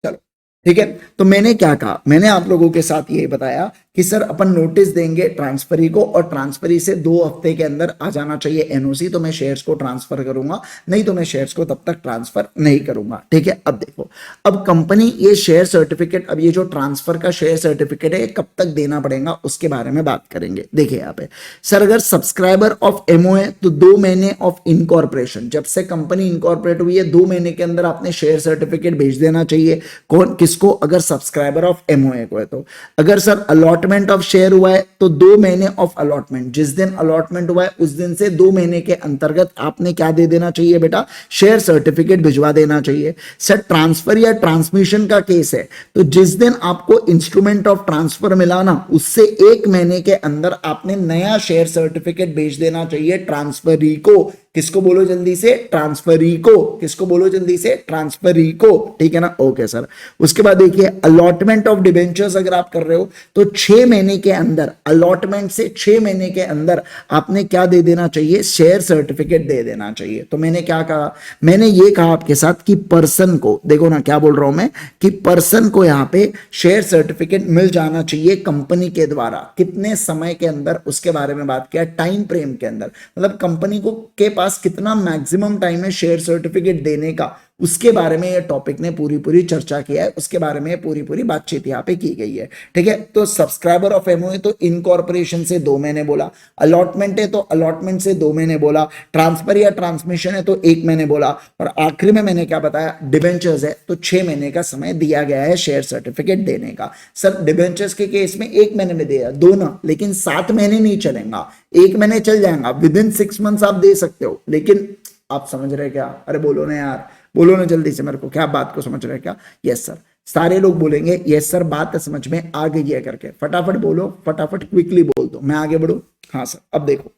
चलो ठीक है। तो मैंने क्या कहा, मैंने आप लोगों के साथ ये बताया कि सर अपन नोटिस देंगे ट्रांसफरी को और ट्रांसफरी से 2 हफ्ते के अंदर आ जाना चाहिए एनओसी, तो मैं शेयर्स को ट्रांसफर करूंगा, नहीं तो मैं शेयर्स को तब तक ट्रांसफर नहीं करूंगा, ठीक है। अब देखो, अब कंपनी ये शेयर सर्टिफिकेट, अब ये जो ट्रांसफर का शेयर सर्टिफिकेट है कब तक देना पड़ेगा उसके बारे में बात करेंगे। देखिए यहाँ पे सर, अगर सब्सक्राइबर ऑफ एमओ है तो 2 महीने ऑफ इनकॉर्पोरेशन, जब से कंपनी इनकॉर्पोरेट हुई है 2 महीने के अंदर आपने शेयर सर्टिफिकेट भेज देना चाहिए। कौन किसको, अगर सब्सक्राइबर ऑफ एमओए को है तो। अगर सर अलॉटमेंट ऑफ शेयर हुआ है तो 2 महीने ऑफ अलॉटमेंट, जिस दिन अलॉटमेंट हुआ है उस दिन से 2 महीने के अंतर्गत आपने क्या दे देना चाहिए बेटा, शेयर सर्टिफिकेट भिजवा देना चाहिए। सर ट्रांसफर या ट्रांसमिशन का केस है तो जिस दिन आपको इंस्ट्रूमेंट ऑफ ट्रांसफर मिला ना, उससे 1 महीने के अंदर आपने नया शेयर सर्टिफिकेट भेज देना चाहिए ट्रांसफरी को। किसको बोलो जल्दी से, ट्रांसफरी को। किसको बोलो जल्दी से, ट्रांसफरी को, ठीक है ना। ओके सर, उसके बाद देखिए अलॉटमेंट ऑफ डिबेंचर्स अगर आप कर रहे हो तो 6 महीने के अंदर, अलॉटमेंट से 6 महीने के अंदर आपने क्या दे देना चाहिए, शेयर सर्टिफिकेट दे देना चाहिए। तो मैंने क्या कहा, मैंने ये कहा आपके साथ कि पर्सन को, देखो ना क्या बोल रहा हूं मैं, कि पर्सन को यहां पे शेयर सर्टिफिकेट मिल जाना चाहिए कंपनी के द्वारा, कितने समय के अंदर उसके बारे में बात किया, टाइम फ्रेम के अंदर, मतलब कंपनी को के पास कितना मैक्सिमम टाइम है शेयर सर्टिफिकेट देने का, उसके बारे में ये टॉपिक ने पूरी चर्चा किया है, उसके बारे में पूरी बातचीत यहाँ पे की गई है, ठीक है। तो सब्सक्राइबर ऑफ एमओए तो इनकॉर्पोरेशन से 2 महीने बोला, अलॉटमेंट है तो अलॉटमेंट से 2 महीने बोला, ट्रांसफर या ट्रांसमिशन है तो 1 महीने बोला, और आखिरी में मैंने क्या बताया, डिबेंचर्स है तो 6 महीने का समय दिया गया है शेयर सर्टिफिकेट देने का। सर डिबेंचर्स के केस में 1 महीने में दिया, 2 ना, लेकिन 7 महीने नहीं चलेगा, 1 महीने चल जाएगा, विद इन 6 मंथ्स आप दे सकते हो, लेकिन आप समझ रहे क्या, अरे बोलो ना यार, बोलो ना जल्दी से मेरे को, क्या बात को समझ रहे हैं क्या। यस सर, सारे लोग बोलेंगे यस सर बात समझ में आ गई है करके, फटाफट बोलो, फटाफट क्विकली बोल दो, मैं आगे बढ़ू। हाँ सर, अब देखो,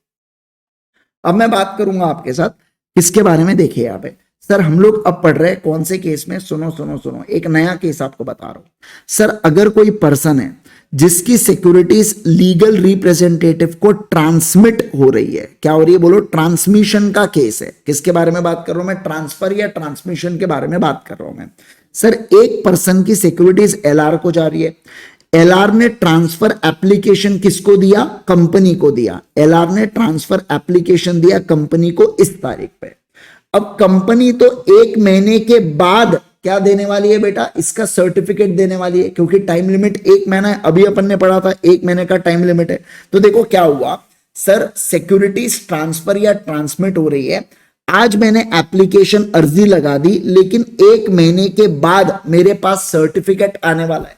अब मैं बात करूंगा आपके साथ किसके बारे में, देखिए यहाँ पे सर हम लोग अब पढ़ रहे हैं कौन से केस में, सुनो, एक नया केस आपको बता रहा हूं। सर अगर कोई पर्सन है जिसकी सिक्योरिटीज लीगल रिप्रेजेंटेटिव को ट्रांसमिट हो रही है, क्या हो रही है बोलो, ट्रांसमिशन का केस है, किसके बारे में बात कर रहा हूं मैं, ट्रांसफर या ट्रांसमिशन के बारे में बात कर रहा हूं मैं। सर एक पर्सन की सिक्योरिटीज एलआर को जा रही है, एलआर ने ट्रांसफर एप्लीकेशन किसको दिया, कंपनी को दिया, एलआर ने ट्रांसफर एप्लीकेशन दिया कंपनी को इस तारीख पे। अब कंपनी तो 1 महीने के बाद क्या देने वाली है बेटा, इसका सर्टिफिकेट देने वाली है, क्योंकि टाइम लिमिट 1 महीना है, अभी अपन ने पढ़ा था 1 महीने का टाइम लिमिट है। तो देखो क्या हुआ सर, सिक्योरिटीज ट्रांसफर या ट्रांसमिट हो रही है, आज मैंने एप्लीकेशन अर्जी लगा दी, लेकिन 1 महीने के बाद मेरे पास सर्टिफिकेट आने वाला है।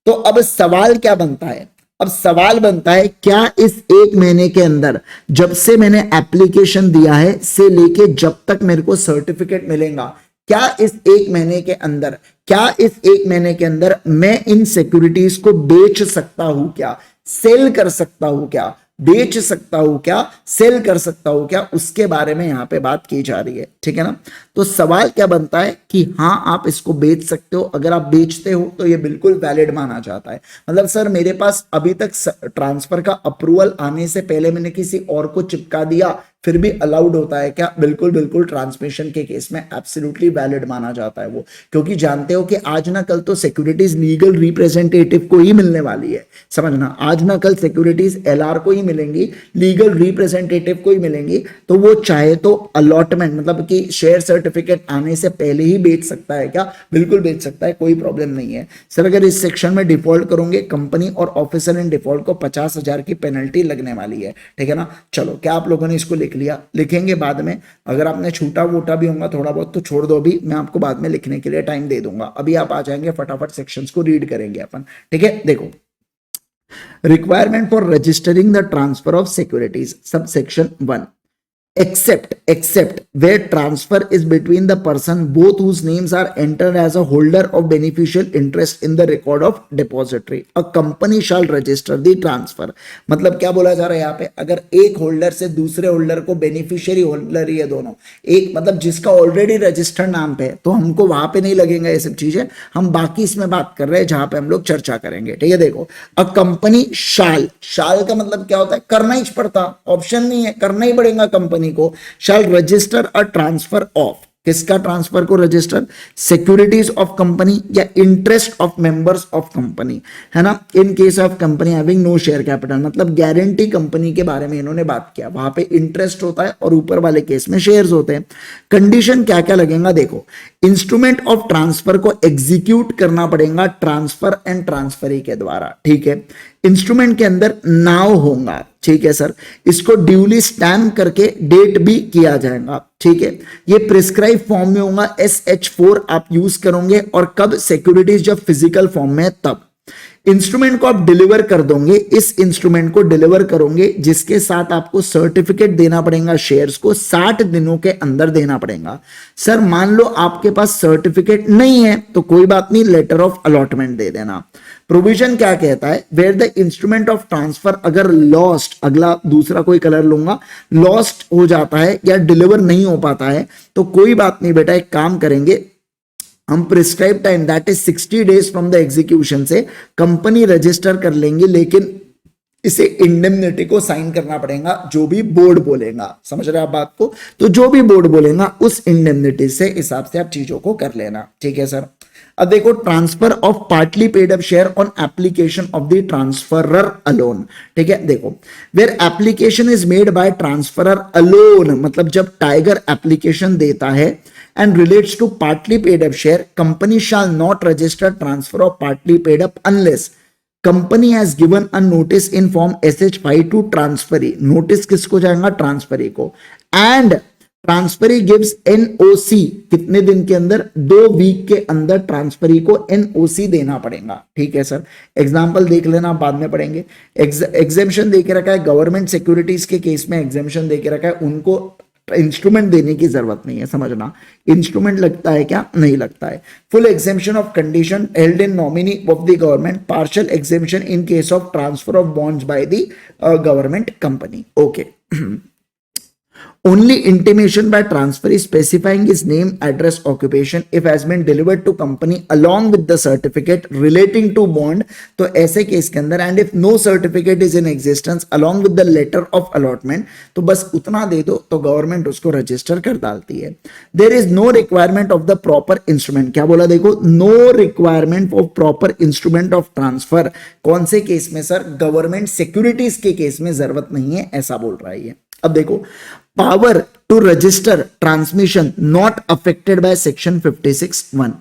तो अब सवाल क्या बनता है, अब सवाल बनता है क्या इस 1 महीने के अंदर जब से मैंने एप्लीकेशन दिया है से लेके जब तक मेरे को सर्टिफिकेट मिलेगा, क्या इस 1 महीने के अंदर, क्या इस 1 महीने के अंदर मैं इन सिक्योरिटीज को बेच सकता हूं क्या, सेल कर सकता हूं क्या, बेच सकता हूं क्या, सेल कर सकता हूं क्या, उसके बारे में यहां पे बात की जा रही है। ठीक है ना। तो सवाल क्या बनता है कि हाँ आप इसको बेच सकते हो, अगर आप बेचते हो तो ये बिल्कुल वैलिड माना जाता है। मतलब सर मेरे पास अभी तक ट्रांसफर का अप्रूवल आने से पहले मैंने किसी और को चिपका दिया, फिर भी अलाउड होता है क्या? बिल्कुल बिल्कुल, ट्रांसमिशन के केस में एब्सोल्युटली वैलिड माना जाता है वो, क्योंकि जानते हो कि आज ना कल तो सिक्योरिटीज लीगल रिप्रेजेंटेटिव को ही मिलने वाली है, समझना, आज ना कल सिक्योरिटीज एलआर को ही मिलेंगी, लीगल रिप्रेजेंटेटिव को ही मिलेंगी, तो वो चाहे तो अलॉटमेंट मतलब कि शेयर सर्टिफिकेट आने से पहले ही बेच सकता है क्या? बिल्कुल बेच सकता है, कोई प्रॉब्लम नहीं है। सर अगर इस सेक्शन में डिफॉल्ट करोगे कंपनी और ऑफिसर इन डिफॉल्ट को 50,000 की पेनल्टी लगने वाली है। ठीक है ना। चलो, क्या आप लोगों ने इसको लिख लिया? लिखेंगे बाद में, अगर आपने छूटा वोटा भी होगा थोड़ा बहुत तो छोड़ दो, अभी मैं आपको बाद में लिखने के लिए टाइम दे दूंगा। अभी आप आ जाएंगे, फटाफट सेक्शंस को रीड करेंगे अपन। ठीक है, देखो, requirement for registering the transfer of securities, sub section 1, except where transfer is between the person both whose names are entered as a holder of beneficial interest in the record of depository, a company shall register the transfer। मतलब क्या बोला जा रहा है यहाँ पे, अगर एक होल्डर से दूसरे होल्डर को, बेनिफिशियरी होल्डर ही है दोनों, एक मतलब जिसका ऑलरेडी रजिस्टर्ड नाम पे है, तो हमको वहां पे नहीं लगेगा ये सब चीजें, हम बाकी इसमें बात कर रहे हैं जहां पे हम लोग चर्चा करेंगे। ठीक है, देखो, अ कंपनी शाल, शाल का मतलब क्या होता है? करना ही पड़ता, ऑप्शन नहीं है, करना ही पड़ेगा कंपनी को। Shall register a transfer of, किसका ट्रांसफर को रजिस्टर? सिक्योरिटीज ऑफ कंपनी या interest of members of company, है ना। In case of company having no share capital, मतलब गारंटी कंपनी के बारे में इन्होंने बात किया, वहां पे इंटरेस्ट होता है और ऊपर वाले केस में शेयर्स होते हैं। कंडीशन क्या क्या लगेगा? देखो, इंस्ट्रूमेंट ऑफ ट्रांसफर को एग्जीक्यूट करना पड़ेगा ट्रांसफर एंड ट्रांसफरी के द्वारा। ठीक है, इंस्ट्रूमेंट के अंदर नाव होगा। ठीक है सर, इसको ड्यूली स्टैम्प करके डेट भी किया जाएगा। ठीक है, ये प्रिस्क्राइब फॉर्म में होगा, SH4 आप यूज करोगे, और कब? सिक्योरिटीज जब फिजिकल फॉर्म में, तब इंस्ट्रूमेंट को आप डिलीवर कर दोगे, इस इंस्ट्रूमेंट को डिलीवर करोगे जिसके साथ आपको सर्टिफिकेट देना पड़ेगा, शेयर्स को 60 दिनों के अंदर देना पड़ेगा। सर मान लो आपके पास सर्टिफिकेट नहीं है तो कोई बात नहीं, लेटर ऑफ अलॉटमेंट दे देना। प्रोविजन क्या कहता है? Where the instrument of transfer अगर लॉस्ट, अगला दूसरा कोई कलर लूंगा, लॉस्ट हो जाता है या डिलीवर नहीं हो पाता है, तो कोई बात नहीं बेटा, एक काम करेंगे हम, prescribe time that is 60 days from the execution से कंपनी रजिस्टर कर लेंगे, लेकिन इसे इंडेमनिटी को साइन करना पड़ेगा, जो भी बोर्ड बोलेगा। समझ रहे हैं आप बात को? तो जो भी बोर्ड बोलेगा उस इंडेमनिटी से हिसाब से आप चीजों को कर लेना। ठीक है सर। अब देखो, transfer of partly paid up share on application of the transferor alone. ठीक है, देखो, where application is made by transferor alone, मतलब जब टाइगर एप्लीकेशन देता है and relates to partly paid up share, company shall not register transfer of partly paid up unless company has given a notice in form SH5 to transferee। notice किसको जाएगा? Transferee को। and transferee gives NOC, कितने दिन के अंदर? 2 week के अंदर transferee को NOC देना पड़ेगा। ठीक है सर, एग्जांपल देख लेना, बाद में पढ़ेंगे। एग्जेम्पशन दे के रखा है, गवर्नमेंट सिक्योरिटीज के केस में एग्जेम्पशन दे के रखा है, उनको इंस्ट्रूमेंट देने की जरूरत नहीं है, समझना। इंस्ट्रूमेंट लगता है क्या? नहीं लगता है। Full exemption of condition held in nominee of the government, partial exemption in case of transfer of bonds by the government company. Okay, only intimation by transfer is specifying his name, address, occupation if has been delivered to company along with the certificate relating to bond, तो ऐसे case के अंदर, and if no certificate is in existence along with the letter of allotment, तो बस उतना दे दो तो government उसको रजिस्टर कर डालती है। There is no requirement of the proper instrument, क्या बोला? देखो, no requirement of proper instrument of transfer, कौन से केस में सर? गवर्नमेंट सिक्योरिटीज के केस में जरूरत नहीं है, ऐसा बोल रहा है। अब देखो, power to register transmission not affected by section 56(1).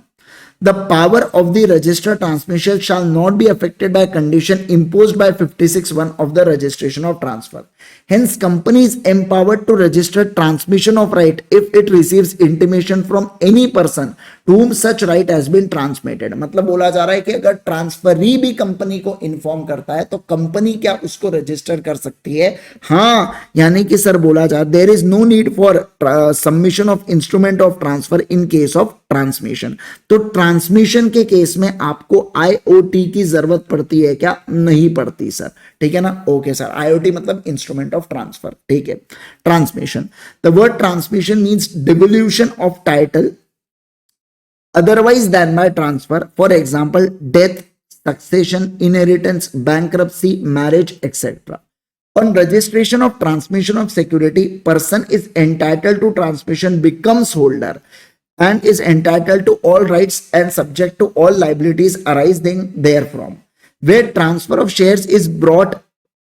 The power of the register transmission shall not be affected by condition imposed by 56(1) of the registration of transfer. Hence, company is empowered to register transmission of right if it receives intimation from any person whom such right has been transmitted, मतलब बोला जा रहा है कि अगर transferee भी company को inform करता है तो कंपनी क्या उसको रजिस्टर कर सकती है? हाँ, यानी कि सर बोला जा there is no need for submission of instrument of transfer in case of transmission. तो ट्रांसमिशन के केस में आपको आईओटी की जरूरत पड़ती है क्या? नहीं पड़ती सर, ठीक है ना। ओके सर, आईओटी मतलब इंस्ट्रूमेंट ऑफ ट्रांसफर, ठीक है। Transmission, the word transmission means devolution of title otherwise than by transfer, for example death, succession, inheritance, bankruptcy, marriage, etc. On registration of transmission of security, person is entitled to transmission becomes holder and is entitled to all rights and subject to all liabilities arising therefrom. Where transfer of shares is brought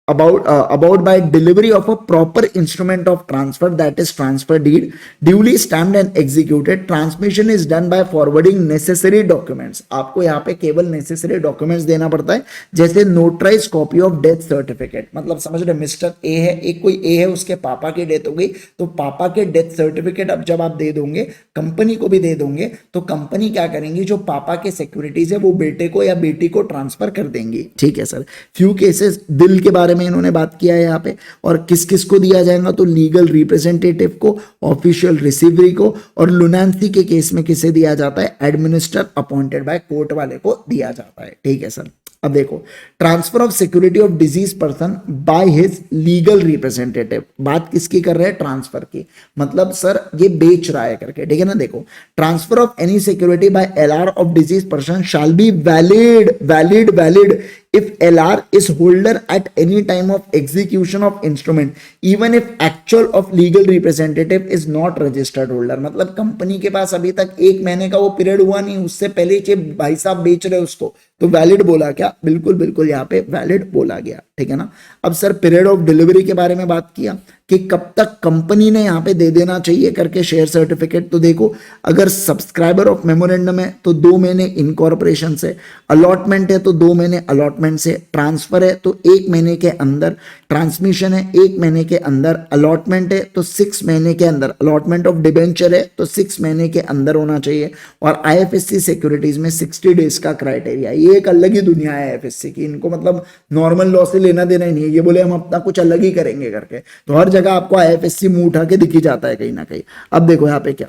about by delivery of a proper instrument of transfer, that is transfer deed, duly stamped and executed. Transmission is done by forwarding necessary documents. आपको यहाँ पे केवल necessary documents देना पड़ता है, जैसे notarized copy of death certificate, मतलब समझ रहे, मिस्टर ए है, एक कोई ए है, उसके पापा की डेथ हो गई, तो पापा के डेथ सर्टिफिकेट अब जब आप दे दोगे, कंपनी को भी दे दोगे, तो कंपनी क्या करेंगी, जो पापा के सिक्योरिटीज है वो बेटे को या बेटी को ट्रांसफर कर देंगी, ठीक है सर। फ्यू केसेस दिल के बारे में इन्होंने बात किया है यहाँ पे, और किस किस को दिया जाएगा, तो लीगल रिप्रेजेंटेटिव को, ऑफिशियल रिसीवरी को, और लुनांसी के केस में किसे दिया जाता है, एडमिनिस्टर अपॉइंटेड बाय कोर्ट वाले को दिया जाता है, ठीक है सर। अब देखो, transfer of security of disease person by his legal representative, बात किसकी कर रहे हैं, ट्रांसफर की, मतलब सर ये बेच रहा है करके, ठीक है ना। देखो, transfer of any security bye LR of disease person shall be valid if LR is holder at any time of execution of instrument, even if actual of legal representative is not registered holder, मतलब company के पास अभी तक 1 महीने का वो period हुआ नहीं, उससे पहले ही भाई साहब बेच रहे उसको, तो वैलिड बोला क्या, बिल्कुल बिल्कुल यहाँ पे वैलिड बोला गया, ठीक है ना। अब सर पीरियड ऑफ डिलीवरी के बारे में बात किया कि कब तक कंपनी ने यहाँ पे दे देना चाहिए करके शेयर सर्टिफिकेट, तो देखो, अगर सब्सक्राइबर ऑफ मेमोरेंडम है तो 2 महीने इनकॉर्पोरेशन से, अलॉटमेंट है तो 2 महीने अलॉटमेंट से, ट्रांसफर है तो 1 महीने के अंदर, ट्रांसमिशन है 1 महीने के अंदर, अलॉटमेंट है तो 6 महीने के अंदर, अलॉटमेंट ऑफ डिबेंचर है तो 6 महीने के अंदर होना चाहिए, और आईएफएससी सिक्योरिटीज में 60 डेज का क्राइटेरिया, ये एक अलग ही दुनिया है आईएफएससी की, इनको मतलब नॉर्मल लॉ से लेना देना ही नहीं है, ये बोले हम अपना कुछ अलग ही करेंगे करके, तो हर जगह आपको आईएफएससी मुंह उठा के दिखी जाता है कहीं ना कहीं। अब देखो यहाँ पे क्या,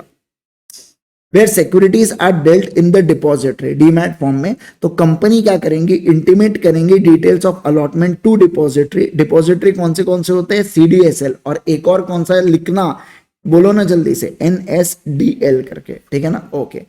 where securities are dealt in the depository, demat form में, तो कंपनी क्या करेंगी, इंटीमेट करेंगी details of allotment to depository. Depository कौन से होते हैं, सीडीएसएल, और एक और कौन सा है, लिखना बोलो ना जल्दी से, एनएसडीएल करके, ठीक है ना। ओके,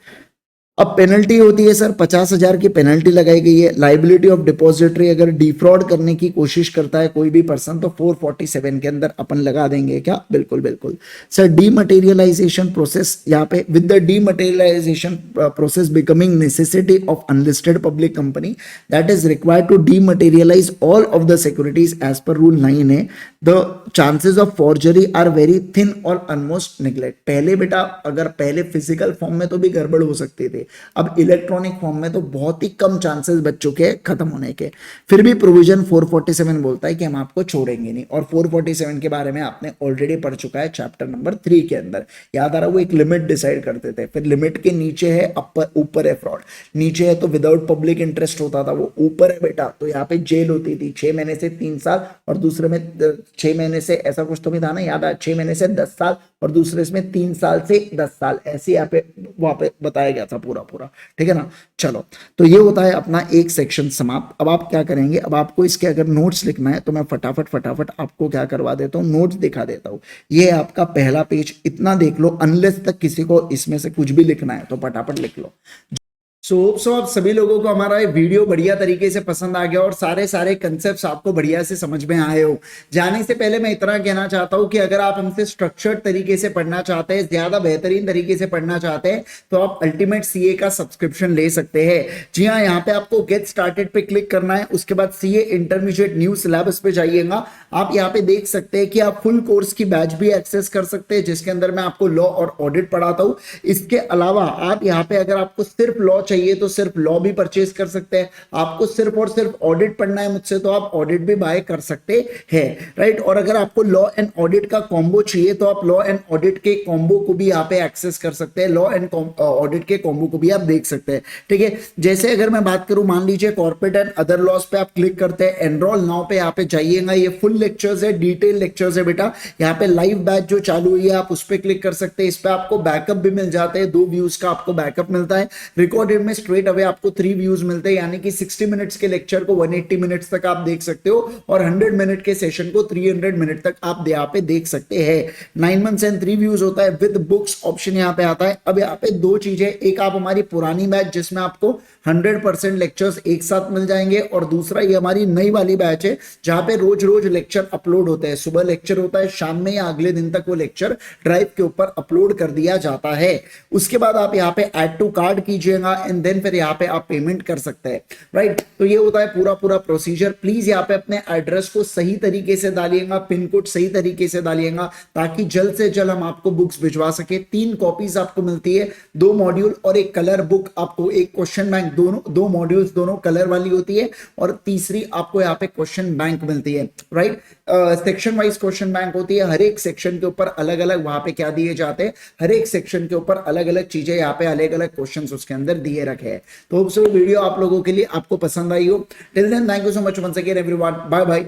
अब पेनल्टी होती है सर 50,000 की पेनल्टी लगाई गई है। लाइबिलिटी ऑफ डिपॉजिटरी, अगर डिफ्रॉड करने की कोशिश करता है कोई भी पर्सन तो 447 के अंदर अपन लगा देंगे क्या, बिल्कुल बिल्कुल सर। डीमटेरियलाइजेशन प्रोसेस, यहाँ पे with the dematerialisation process becoming necessity of unlisted public company that is required to dematerialise all of the securities as per rule 9 है, the chances of forgery are very thin और almost neglect. पहले बेटा अगर पहले physical form में तो भी गड़बड़ हो सकती थी, अब इलेक्ट्रॉनिक फॉर्म में तो बहुत ही कम चांसेस बच्चों के खत्म होने के। फिर भी प्रोविजन 447 बोलता है कि हम आपको छोड़ेंगे नहीं, और 447 के बारे में आपने ऑलरेडी पढ़ चुका है चैप्टर नंबर 3 के अंदर, याद आ रहा, वो एक लिमिट डिसाइड करते थे, फिर लिमिट के नीचे है ऊपर है फ्रॉड, नीचे है तो विदाउट पब्लिक इंटरेस्ट होता था, वो ऊपर है बेटा तो यहाँ पे जेल होती थी 6 महीने से 3 साल, और दूसरे में 6 महीने से ऐसा कुछ तो भी था ना, याद है, 6 महीने से 10 साल, और दूसरे इसमें 3 साल से 10 साल, ऐसे यहाँ पे वहां पे बताया गया था पूरा, ठीक है ना। चलो, तो ये होता है अपना एक सेक्शन समाप्त। अब आप क्या करेंगे, अब आपको इसके अगर नोट्स लिखना है तो मैं फटाफट आपको क्या करवा देता हूँ, नोट्स दिखा देता हूँ। ये आपका पहला पेज, इतना देख लो, अनलेस तक किसी को इसमें से कुछ भी लिखना है तो फटाफट लिख लो। सो आप सभी लोगों को हमारा ये वीडियो बढ़िया तरीके से पसंद आ गया और सारे कंसेप्ट्स आपको बढ़िया से समझ में आए हो। जाने से पहले मैं इतना कहना चाहता हूं कि अगर आप हमसे स्ट्रक्चर्ड तरीके से पढ़ना चाहते हैं, ज्यादा बेहतरीन तरीके से पढ़ना चाहते हैं, तो आप अल्टीमेट सीए का सब्सक्रिप्शन ले सकते हैं। जी हाँ, यहाँ पे आपको गेट स्टार्टेड पे क्लिक करना है, उसके बाद सीए इंटरमीडिएट न्यू सिलेबस पे जाइएगा। आप यहाँ पे देख सकते हैं कि आप फुल कोर्स की बैच भी एक्सेस कर सकते हैं, जिसके अंदर मैं आपको लॉ और ऑडिट पढ़ाता हूँ। इसके अलावा आप यहाँ पे अगर आपको सिर्फ लॉ चाहिए तो सिर्फ लॉ भी परचेज कर सकते हैं, आपको सिर्फ और सिर्फ ऑडिट पढ़ना है मुझसे तो आप ऑडिट भी बाय कर सकते हैं, राइट। और अगर आपको लॉ एंड ऑडिट का कॉम्बो चाहिए तो आप लॉ एंड ऑडिट के कॉम्बो को भी यहाँ पे एक्सेस कर सकते हैं, लॉ एंड ऑडिट के कॉम्बो को भी आप देख सकते हैं, ठीक है। जैसे अगर मैं बात करूं, मान लीजिए कॉर्पोरेट एंड अदर लॉज पे आप क्लिक करते हैं, एनरोल नाउ पे यहाँ पे जाइएगा, ये फुल लेक्चर्स है, डिटेल लेक्चर्स है बेटा। यहाँ पे लाइव बैच जो चालू हुई है आप उस पर क्लिक कर सकते हैं, इस पे आपको बैकअप भी मिल जाते हैं, 2 व्यूज का आपको बैकअप मिलता है, रिकॉर्डेड में स्ट्रेट अवे आपको 3 व्यूज मिलते हैं, यानी कि 60 मिनट्स के लेक्चर को 180 मिनट्स तक आप देख सकते हो और 100 मिनट के सेशन को 300 मिनट तक आप यहाँ पे देख सकते हैं। 9 मंथ्स एंड 3 व्यूज होता है, विद बुक्स ऑप्शन यहाँ पे आता है। अब यहाँ पे 2 चीजें, एक आप हमारी पुरानी बैच जिसमें आपको 100% लेक्चर्स एक साथ मिल जाएंगे, और दूसरा ये हमारी नई वाली बैच है जहां पे रोज रोज लेक्चर अपलोड होते हैं, सुबह लेक्चर होता है, शाम में या अगले दिन तक वो लेक्चर ड्राइव के ऊपर अपलोड कर दिया जाता है। उसके बाद आप यहाँ पे ऐड टू कार्ड कीजिएगा एंड देन फिर यहाँ पे आप पेमेंट कर सकते हैं, राइट। तो ये होता है पूरा पूरा प्रोसीजर। प्लीज यहाँ पे अपने एड्रेस को सही तरीके से डालिएगा, पिन कोड सही तरीके से डालिएगा, ताकि जल्द से जल्द हम आपको बुक्स भिजवा सके। 3 कॉपीज आपको मिलती है, 2 मॉड्यूल और एक कलर बुक, आपको एक क्वेश्चन बैंक, दोनों 2 मॉड्यूल्स दोनों कलर वाली होती है, और तीसरी आपको यहाँ पे क्वेश्चन बैंक मिलती है, right. Section wise question bank होती है, हर एक सेक्शन के ऊपर अलग अलग वहां पे क्या दिए जाते हैं, हर एक सेक्शन के ऊपर अलग अलग चीजें, यहाँ पे अलग अलग क्वेश्चंस उसके अंदर दिए रखे हैं। तो वीडियो आप लोगों के लिए आपको पसंद आई हो। Till then thank you so much once again everyone, bye bye.